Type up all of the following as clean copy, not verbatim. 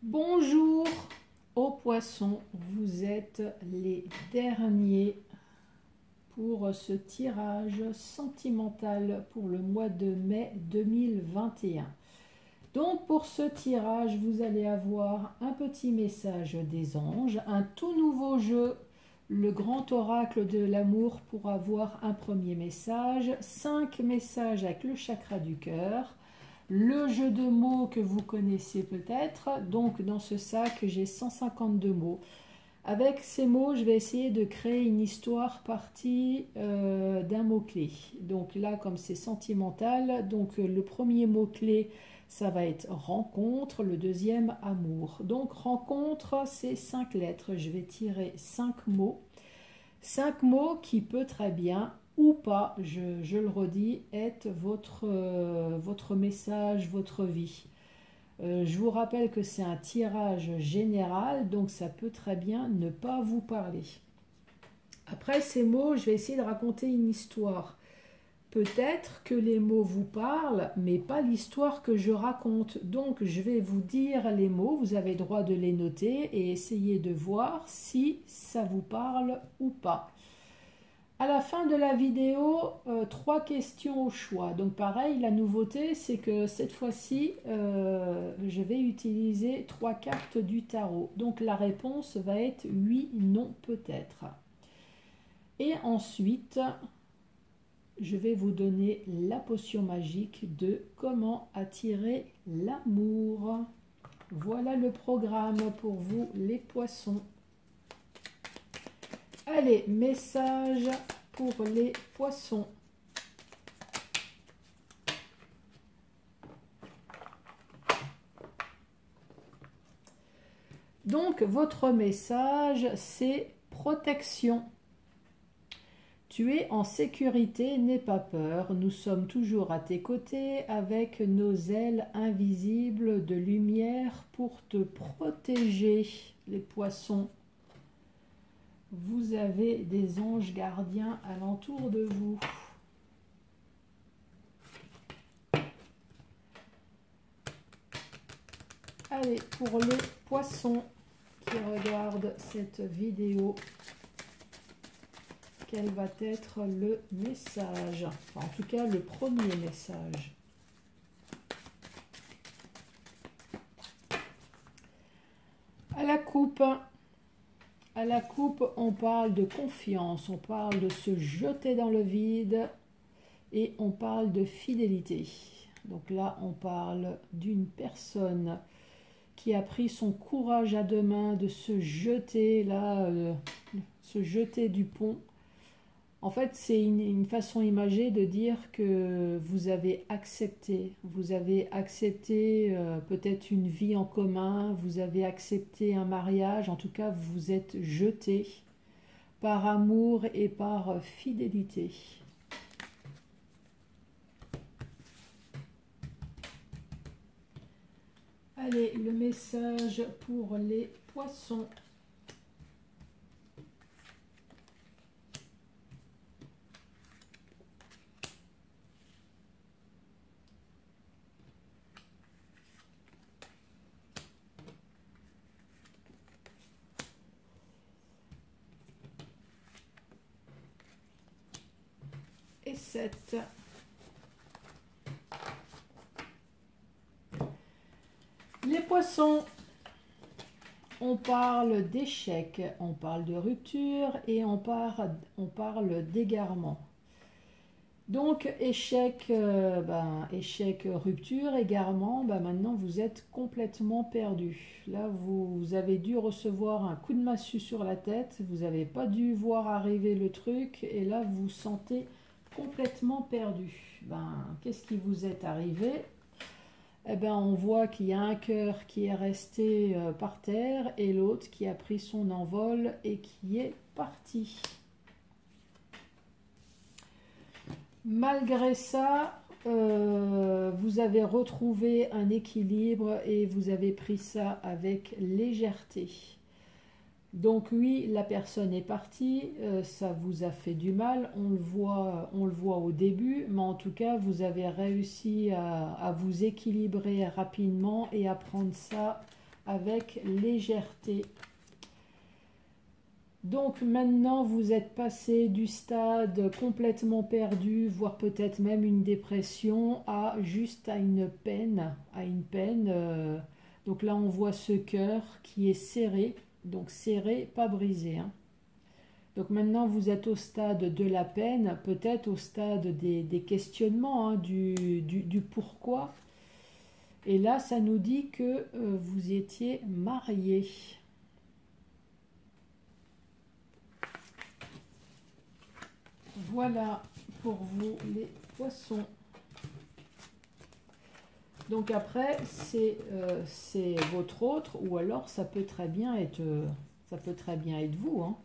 Bonjour aux poissons, vous êtes les derniers pour ce tirage sentimental pour le mois de mai 2021. Donc pour ce tirage, vous allez avoir un petit message des anges, un tout nouveau jeu, le grand oracle de l'amour pour avoir un premier message, 5 messages avec le chakra du cœur, le jeu de mots que vous connaissez peut-être. Donc dans ce sac, j'ai 152 mots. Avec ces mots, je vais essayer de créer une histoire partie d'un mot-clé. Donc là, comme c'est sentimental, donc le premier mot-clé, ça va être rencontre, le deuxième amour. Donc rencontre, c'est 5 lettres. Je vais tirer 5 mots. 5 mots qui peut très bien ou pas, je le redis, être votre message, votre vie. Je vous rappelle que c'est un tirage général, donc ça peut très bien ne pas vous parler. Après ces mots, je vais essayer de raconter une histoire. Peut-être que les mots vous parlent, mais pas l'histoire que je raconte. Donc je vais vous dire les mots, vous avez le droit de les noter et essayer de voir si ça vous parle ou pas. À la fin de la vidéo, 3 questions au choix. Donc pareil, la nouveauté, c'est que cette fois-ci, je vais utiliser 3 cartes du tarot. Donc la réponse va être oui, non, peut-être. Et ensuite, je vais vous donner la potion magique de comment attirer l'amour. Voilà le programme pour vous, les poissons. Allez, message pour les poissons. Donc, votre message, c'est protection. Tu es en sécurité, n'aie pas peur. Nous sommes toujours à tes côtés avec nos ailes invisibles de lumière pour te protéger, les poissons. Vous avez des anges gardiens alentour de vous. Allez, pour les poissons qui regardent cette vidéo, quel va être le message? Enfin, en tout cas, le premier message. À la coupe. À la coupe, on parle de confiance, on parle de se jeter dans le vide et on parle de fidélité. Donc là, on parle d'une personne qui a pris son courage à deux mains de se jeter là, se jeter du pont. En fait, c'est une façon imagée de dire que vous avez accepté peut-être une vie en commun, vous avez accepté un mariage, en tout cas vous vous êtes jeté par amour et par fidélité. Allez, le message pour les poissons. Et 7. Les poissons, on parle d'échec, on parle de rupture et on parle d'égarement. Donc échec, échec, rupture, égarement, maintenant vous êtes complètement perdu. Là vous avez dû recevoir un coup de massue sur la tête, vous n'avez pas dû voir arriver le truc et là vous vous sentez complètement perdu. Qu'est-ce qui vous est arrivé? On voit qu'il y a un cœur qui est resté par terre et l'autre qui a pris son envol et qui est parti. Malgré ça, vous avez retrouvé un équilibre et vous avez pris ça avec légèreté. Donc oui, la personne est partie, ça vous a fait du mal, on le voit au début, mais en tout cas, vous avez réussi à vous équilibrer rapidement et à prendre ça avec légèreté. Donc maintenant, vous êtes passé du stade complètement perdu, voire peut-être même une dépression, à juste à une peine. Donc là, on voit ce cœur qui est serré. Donc serré, pas brisé. Hein. Donc maintenant, vous êtes au stade de la peine, peut-être au stade des questionnements, hein, du pourquoi. Et là, ça nous dit que vous étiez marié. Voilà pour vous les poissons. Donc après, c'est votre autre, ou alors ça peut très bien être vous. Hein.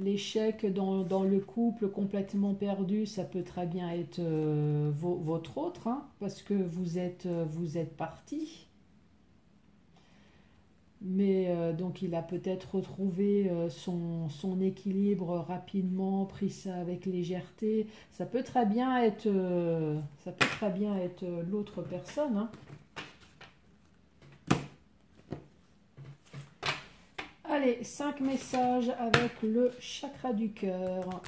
L'échec dans le couple complètement perdu, ça peut très bien être votre autre, hein, parce que vous êtes parti. Mais donc il a peut-être retrouvé son équilibre rapidement, pris ça avec légèreté. Ça peut très bien être l'autre personne. Hein. Allez, 5 messages avec le chakra du cœur.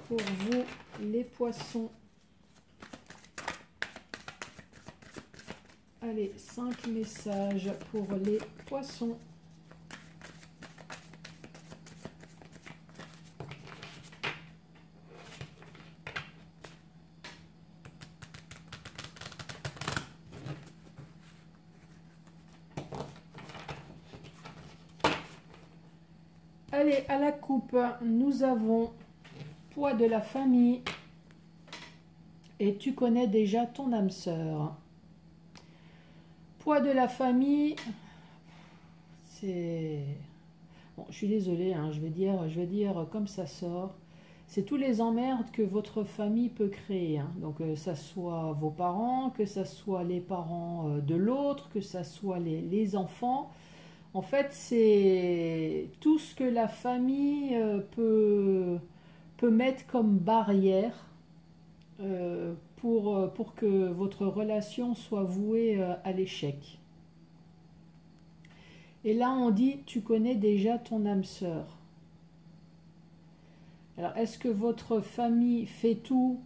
Pour vous, les poissons. Allez, 5 messages pour les poissons. Allez, à la coupe, nous avons poids de la famille et tu connais déjà ton âme sœur. Poids de la famille, c'est... Bon, je suis désolée, hein, je vais dire comme ça sort. C'est tous les emmerdes que votre famille peut créer. Hein. Donc, ça soit vos parents, que ça soit les parents de l'autre, que ça soit les enfants. En fait, c'est tout ce que la famille peut mettre comme barrière pour que votre relation soit vouée à l'échec. Et là, on dit, tu connais déjà ton âme sœur. Alors, est-ce que votre famille fait tout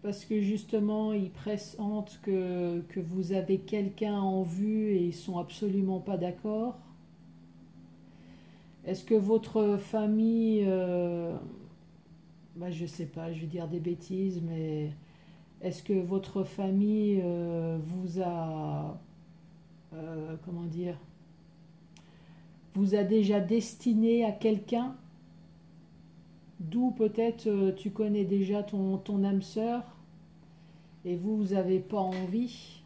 parce que justement, ils pressentent que vous avez quelqu'un en vue et ils ne sont absolument pas d'accord? Est-ce que votre famille... je ne sais pas, je vais dire des bêtises, mais est-ce que votre famille vous a... comment dire, vous a déjà destiné à quelqu'un, d'où peut-être tu connais déjà ton âme sœur et vous n'avez pas envie.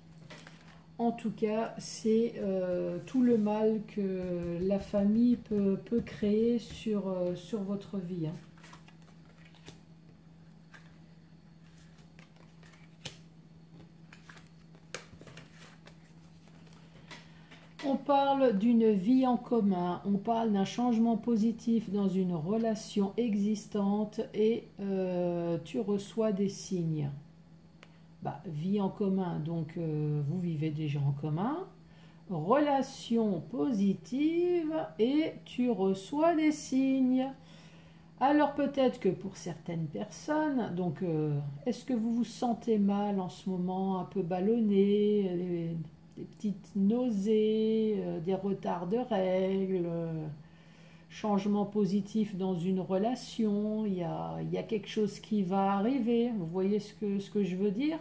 En tout cas, c'est tout le mal que la famille peut créer sur votre vie. Hein. On parle d'une vie en commun, on parle d'un changement positif dans une relation existante et tu reçois des signes. Vie en commun, donc vous vivez déjà en commun. Relation positive et tu reçois des signes. Alors peut-être que pour certaines personnes, donc est-ce que vous vous sentez mal en ce moment, un peu ballonné, des petites nausées, des retards de règles, changement positif dans une relation, il y a quelque chose qui va arriver, vous voyez ce que je veux dire?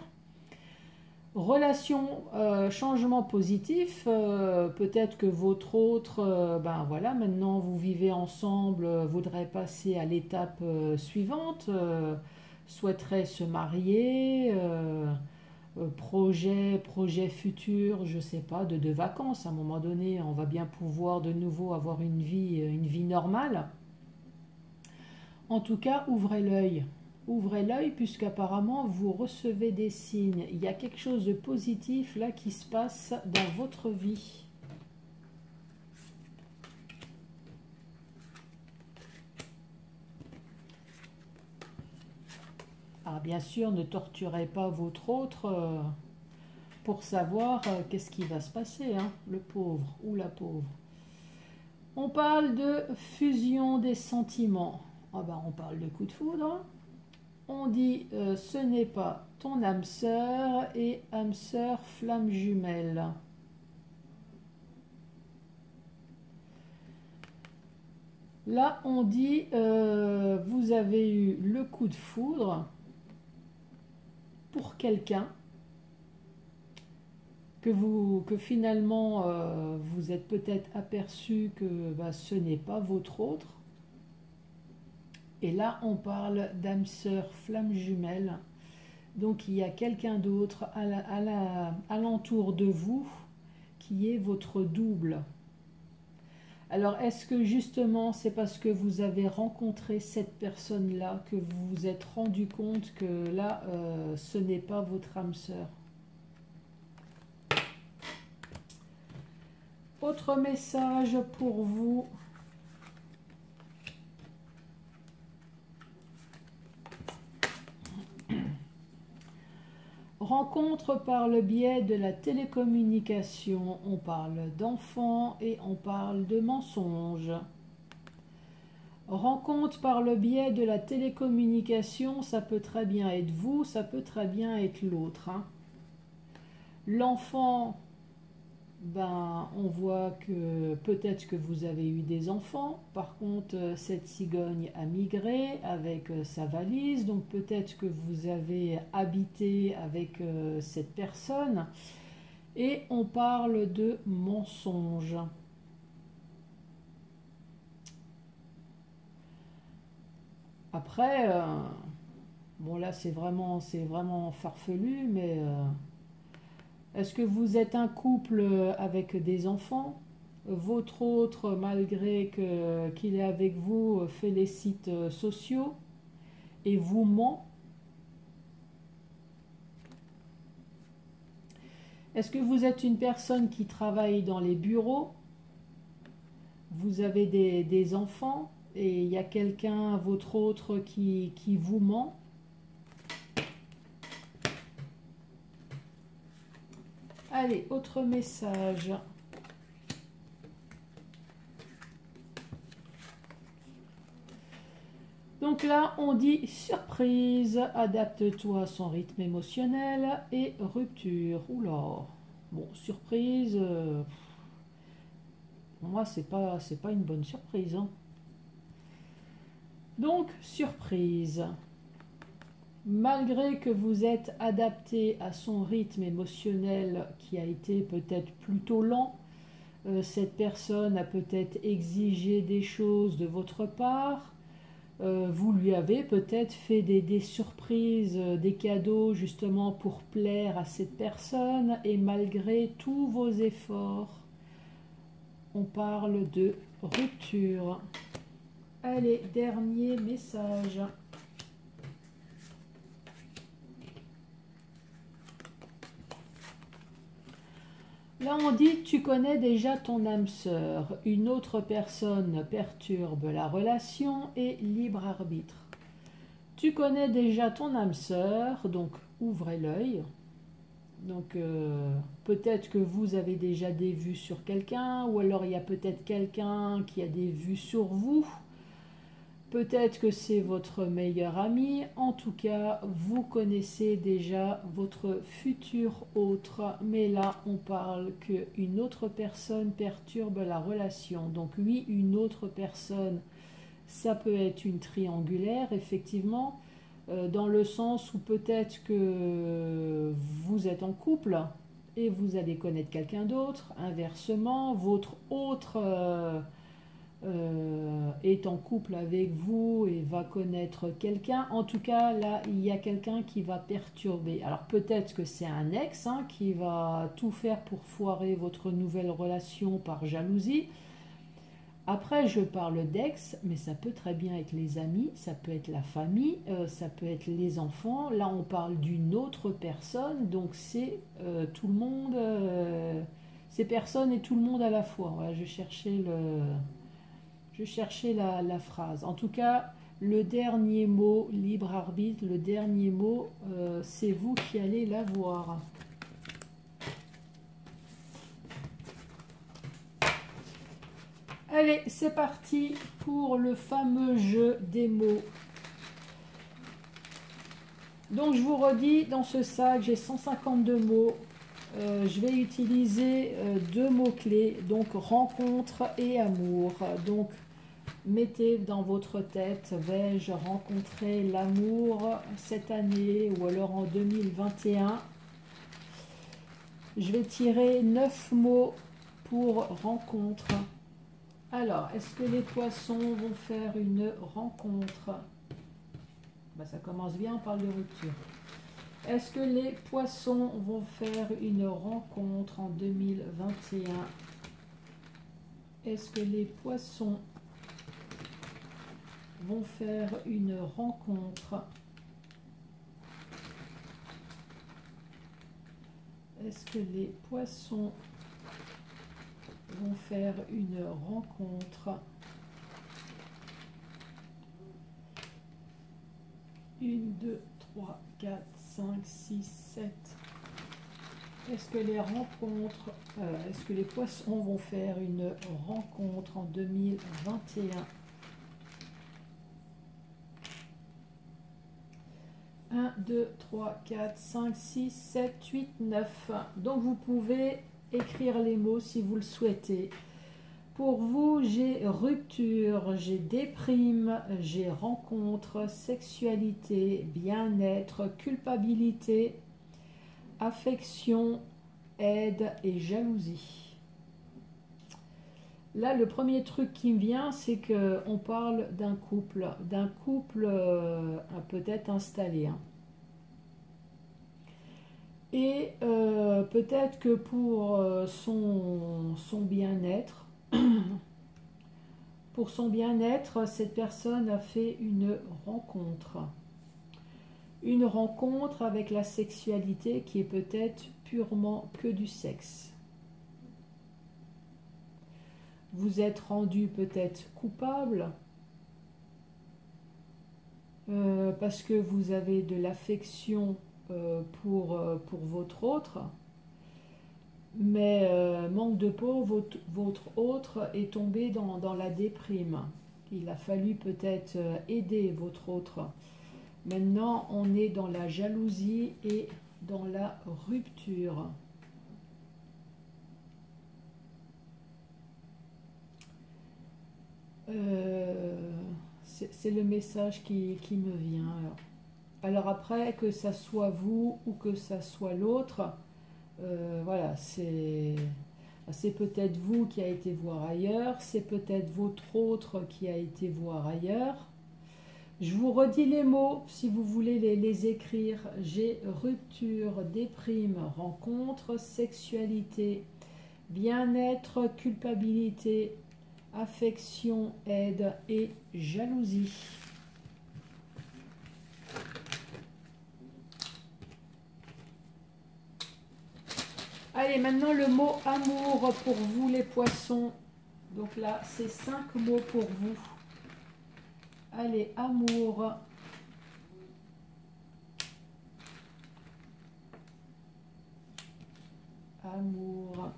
Relation, changement positif, peut-être que votre autre, voilà, maintenant vous vivez ensemble, voudrait passer à l'étape suivante, souhaiterait se marier, projet futur, je sais pas, de vacances. À un moment donné, on va bien pouvoir de nouveau avoir une vie normale. En tout cas, ouvrez l'œil. Ouvrez l'œil puisqu'apparemment vous recevez des signes. Il y a quelque chose de positif là qui se passe dans votre vie. bah, bien sûr, ne torturez pas votre autre pour savoir qu'est-ce qui va se passer, hein, le pauvre ou la pauvre. On parle de fusion des sentiments. Ah bah, on parle de coup de foudre. On dit ce n'est pas ton âme sœur et âme sœur flamme jumelle. Là, on dit vous avez eu le coup de foudre pour quelqu'un que finalement vous êtes peut-être aperçu que bah, ce n'est pas votre autre. Et là, on parle d'âme sœur flamme jumelle. Donc, il y a quelqu'un d'autre à l'entour de vous qui est votre double. Alors, est-ce que justement, c'est parce que vous avez rencontré cette personne-là que vous vous êtes rendu compte que là, ce n'est pas votre âme sœur? Autre message pour vous. Rencontre par le biais de la télécommunication. On parle d'enfants et on parle de mensonges. Rencontre par le biais de la télécommunication, ça peut très bien être vous, ça peut très bien être l'autre. Hein. L'enfant, ben, on voit que peut-être que vous avez eu des enfants. Par contre, cette cigogne a migré avec sa valise. Donc peut-être que vous avez habité avec cette personne. Et on parle de mensonge. Après, bon là c'est vraiment farfelu, mais... est-ce que vous êtes un couple avec des enfants? Votre autre, malgré qu'il est avec vous, fait les sites sociaux et vous ment? Est-ce que vous êtes une personne qui travaille dans les bureaux? Vous avez des enfants et il y a quelqu'un, votre autre, qui vous ment? Allez, autre message. Donc là, on dit surprise, adapte-toi à son rythme émotionnel et rupture. Oula, bon, surprise, pour moi, c'est pas une bonne surprise. Hein. Donc, surprise. Malgré que vous êtes adapté à son rythme émotionnel qui a été peut-être plutôt lent, cette personne a peut-être exigé des choses de votre part, vous lui avez peut-être fait des surprises, des cadeaux justement pour plaire à cette personne, et malgré tous vos efforts, on parle de rupture. Allez, dernier message. Là, on dit, tu connais déjà ton âme sœur. Une autre personne perturbe la relation et libre arbitre. Tu connais déjà ton âme sœur, donc ouvrez l'œil. Donc, peut-être que vous avez déjà des vues sur quelqu'un, ou alors il y a peut-être quelqu'un qui a des vues sur vous. Peut-être que c'est votre meilleur ami. En tout cas, vous connaissez déjà votre futur autre. Mais là, on parle qu'une autre personne perturbe la relation. Donc oui, une autre personne, ça peut être une triangulaire, effectivement, dans le sens où peut-être que vous êtes en couple et vous allez connaître quelqu'un d'autre. Inversement, votre autre... est en couple avec vous et va connaître quelqu'un. En tout cas, là, il y a quelqu'un qui va perturber. Alors peut-être que c'est un ex hein, qui va tout faire pour foirer votre nouvelle relation par jalousie. Après, je parle d'ex, mais ça peut très bien être les amis, ça peut être la famille, ça peut être les enfants. Là, on parle d'une autre personne, donc c'est tout le monde, ces personnes et tout le monde à la fois. Voilà, je cherchais la phrase. En tout cas, Le dernier mot, libre arbitre, le dernier mot, c'est vous qui allez l'avoir. Allez, c'est parti pour le fameux jeu des mots. Donc je vous redis, dans ce sac, j'ai 152 mots. Je vais utiliser deux mots-clés, donc rencontre et amour. Donc mettez dans votre tête, vais-je rencontrer l'amour cette année ou alors en 2021? Je vais tirer 9 mots pour rencontre. Alors, est-ce que les poissons vont faire une rencontre? Ben, ça commence bien, on parle de rupture. Est-ce que les poissons vont faire une rencontre en 2021? Est-ce que les poissons vont faire une rencontre? Est-ce que les poissons vont faire une rencontre? 1, 2, 3, 4, 5, 6, 7. Est-ce que les rencontres, est-ce que les poissons vont faire une rencontre en 2021? 1, 2, 3, 4, 5, 6, 7, 8, 9. Donc vous pouvez écrire les mots si vous le souhaitez. Pour vous, j'ai rupture, j'ai déprime, j'ai rencontre, sexualité, bien-être, culpabilité, affection, aide et jalousie. Là, le premier truc qui me vient, c'est qu'on parle d'un couple peut-être installé. Hein. Et peut-être que pour son bien-être, cette personne a fait une rencontre. Une rencontre avec la sexualité qui est peut-être purement que du sexe. Vous êtes rendu peut-être coupable parce que vous avez de l'affection pour votre autre. Mais manque de peau, votre autre est tombé dans la déprime. Il a fallu peut-être aider votre autre. Maintenant, on est dans la jalousie et dans la rupture. C'est le message qui me vient. Alors après, que ça soit vous ou que ça soit l'autre, voilà, c'est peut-être vous qui a été voir ailleurs, c'est peut-être votre autre qui a été voir ailleurs. Je vous redis les mots si vous voulez les écrire. J'ai rupture, déprime, rencontre, sexualité, bien-être, culpabilité, affection, aide et jalousie. Allez, maintenant le mot amour pour vous les poissons. Donc là, c'est 5 mots pour vous. Allez, amour. Amour.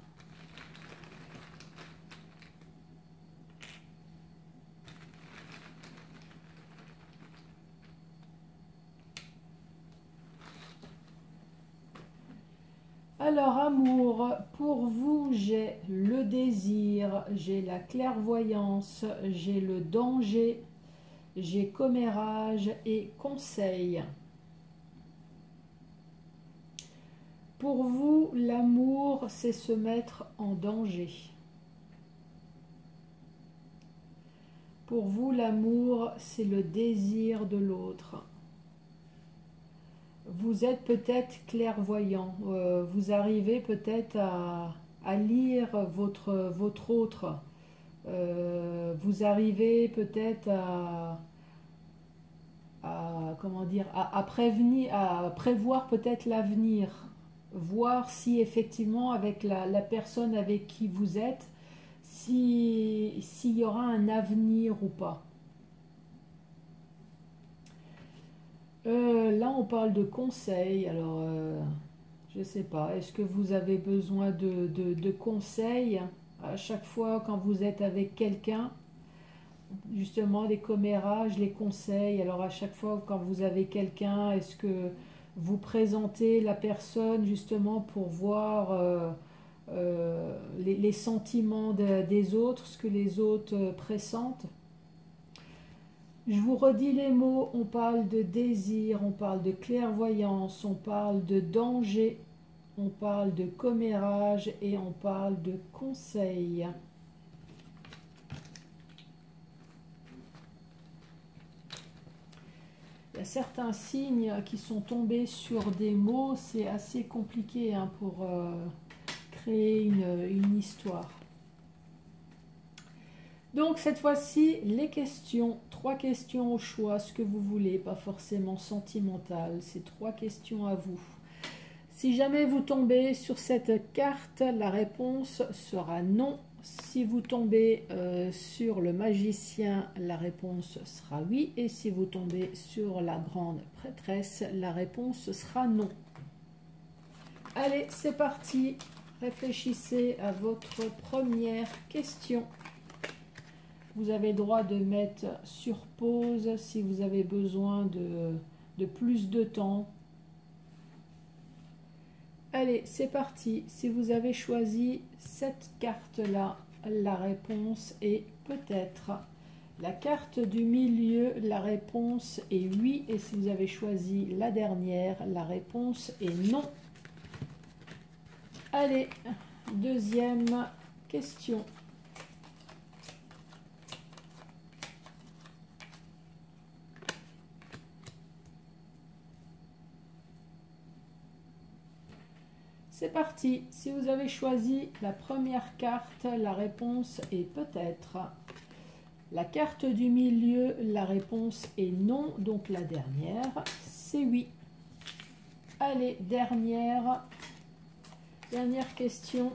Alors, amour, pour vous, j'ai le désir, j'ai la clairvoyance, j'ai le danger, j'ai commérage et conseil. Pour vous, l'amour, c'est se mettre en danger. Pour vous, l'amour, c'est le désir de l'autre. Vous êtes peut-être clairvoyant, vous arrivez peut-être à lire votre autre, vous arrivez peut-être comment dire, à prévoir peut-être l'avenir, voir si effectivement avec la personne avec qui vous êtes, s'il y aura un avenir ou pas. Là, on parle de conseils. Alors, je ne sais pas. Est-ce que vous avez besoin de conseils à chaque fois quand vous êtes avec quelqu'un? Justement, les commérages, les conseils. Alors, à chaque fois quand vous avez quelqu'un, est-ce que vous présentez la personne justement pour voir les sentiments des autres, ce que les autres pressentent? Je vous redis les mots, on parle de désir, on parle de clairvoyance, on parle de danger, on parle de commérage et on parle de conseil. Il y a certains signes qui sont tombés sur des mots, c'est assez compliqué hein, pour créer une histoire. Donc cette fois-ci, les questions, 3 questions au choix, ce que vous voulez, pas forcément sentimental, c'est 3 questions à vous. Si jamais vous tombez sur cette carte, la réponse sera non. Si vous tombez sur le magicien, la réponse sera oui. Et si vous tombez sur la grande prêtresse, la réponse sera non. Allez, c'est parti. Réfléchissez à votre première question. Vous avez le droit de mettre sur pause si vous avez besoin de plus de temps. Allez, c'est parti. Si vous avez choisi cette carte-là, la réponse est peut-être. La carte du milieu, la réponse est oui. Et si vous avez choisi la dernière, la réponse est non. Allez, deuxième question. C'est parti. Si vous avez choisi la première carte, la réponse est peut-être. La carte du milieu, la réponse est non. Donc la dernière, c'est oui. Allez, dernière question.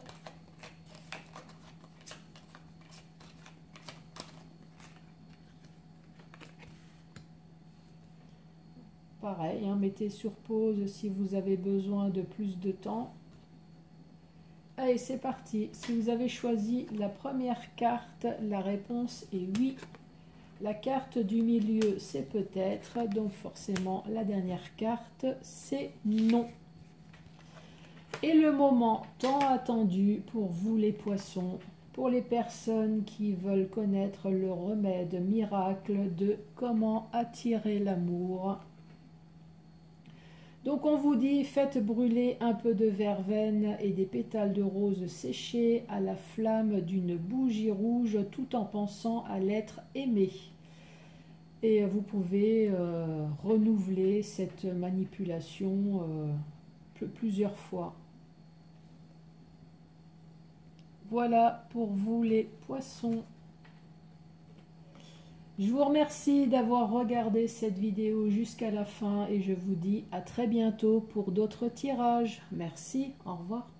Pareil, hein, mettez sur pause si vous avez besoin de plus de temps. Allez, c'est parti. Si vous avez choisi la première carte, la réponse est oui. La carte du milieu, c'est peut-être. Donc forcément, la dernière carte, c'est non. Et le moment tant attendu pour vous les poissons, pour les personnes qui veulent connaître le remède miracle de comment attirer l'amour. Donc on vous dit, faites brûler un peu de verveine et des pétales de rose séchés à la flamme d'une bougie rouge tout en pensant à l'être aimé. Et vous pouvez renouveler cette manipulation plusieurs fois. Voilà pour vous les poissons. Je vous remercie d'avoir regardé cette vidéo jusqu'à la fin et je vous dis à très bientôt pour d'autres tirages. Merci, au revoir.